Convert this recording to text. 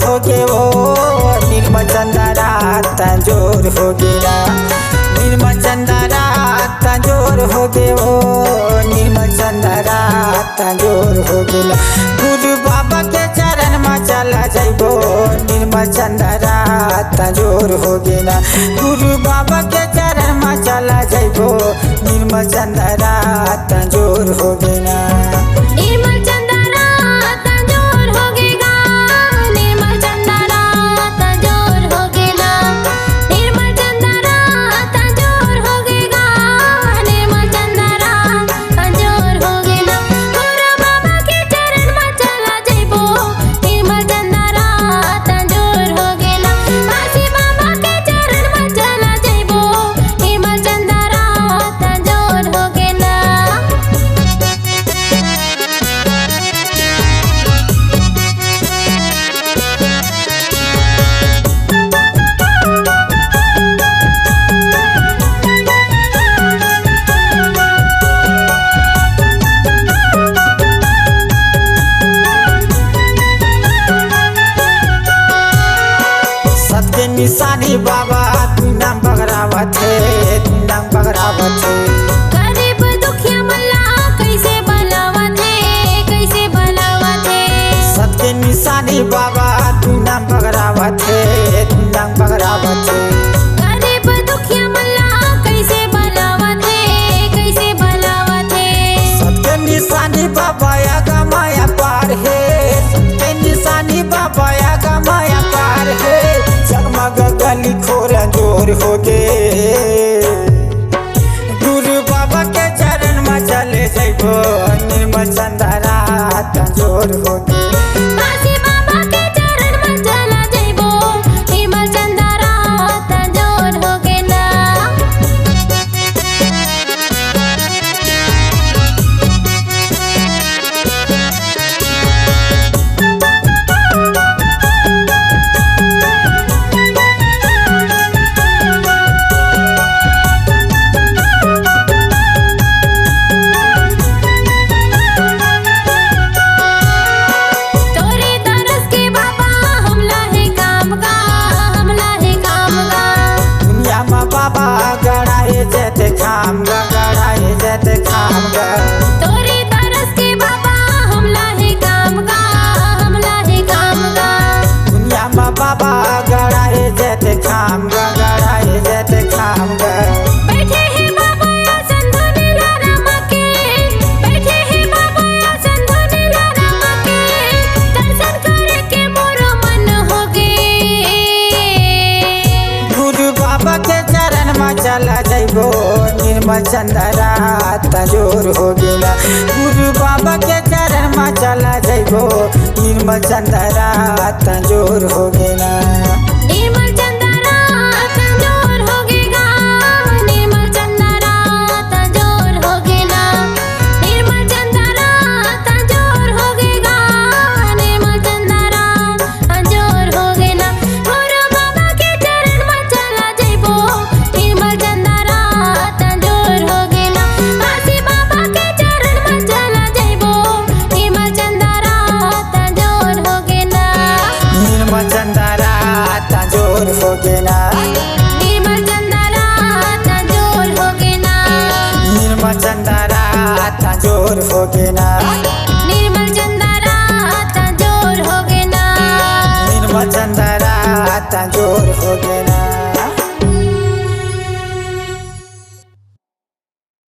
हो गे वो निर्मल चंदरा तंजोर हो गेला। निर्मल चंदरा तंजोर हो गे वो निर्मल चंदरा तंजोर हो गेला। गुरु बाबा के चरण में चला जाइबो निर्मल चंदरा तंजोर हो गेला। गुरु बाबा के चरण में चला जाइबो निर्मल चंदरा तंजोर हो गेला। निर्मल चंदरा तंजोर हो गेगा, निर्मल चंदरा तंजोर हो गेला। निर्मल चंदरा तंजोर हो गेगा, निर्मल चंदरा तंजोर हो गेला। गुरु बाबा के चरण में चला जाइबो निर्मल चंदरा तंजोर हो गेला। काशी बाबा के चरण में चला जाइबो निर्मल चंदरा तंजोर हो गेला। सबके निशानी बाबा तू नाम बगरावत है, तू नाम बगरावत है। गरीब दुखिया मल्ला कैसे भलावत है, कैसे भलावत है। सबके निशानी बाबा तू नाम बगरावत है, तू नाम बगरावत है। गरीब दुखिया मल्ला कैसे भलावत है, कैसे भलावत है। सबके निशानी बाबा या गमाया पार है, सबके निशानी बाबा या गमाया पार है। जगमग गली खोर जोर हो गे गुरु बाबा के चरण में चले जाइबो निर्मल चंदरा तंजोर हो गे। काशी बाबा के चरण में चला जाइबो निर्मल चंदरा तंजोर हो गेला। तोरे तरस के बाबा हमला है काम का, हमला है काम का। दुनिया में बाबा गड़ाए जेते खाम गा, गड़ाए जेते खाम गा। तोरे तरस के बाबा हमला है काम का, हमला है काम का। दुनिया में बाबा गड़ाए जेते खाम गा, गड़ाए जेते खाम गा। बैठे हैं बाबा आसन धोने ला राम के, बैठे हैं बाबा आसन धोने ला राम के। दर्शन करे के मोरो मन हो गे। गुरु बाबा के चरण में चला जाइबो निर्मल चंदरा तंजोर हो गेला। गुरु बाबा के चरण में चला जाइबो निर्मल चंदरा तंजोर हो गेला। निर्मल चंदरा तंजोर हो गेगा, निर्मल चंदरा तंजोर हो गेला। निर्मल चंदरा तंजोर हो गेगा, निर्मल चंदरा तंजोर हो गेला। गुरु बाबा के चरण में चला जाइबो निर्मल चंदरा तंजोर हो गेला। काशी बाबा के चरण में चला जाइबो निर्मल चंदरा तंजोर हो गेला। निर्मल चंदरा तंजोर हो गेला। निर्मल चंदरा तंजोर हो गेला। निर्मल चंदरा तंजोर हो गेला।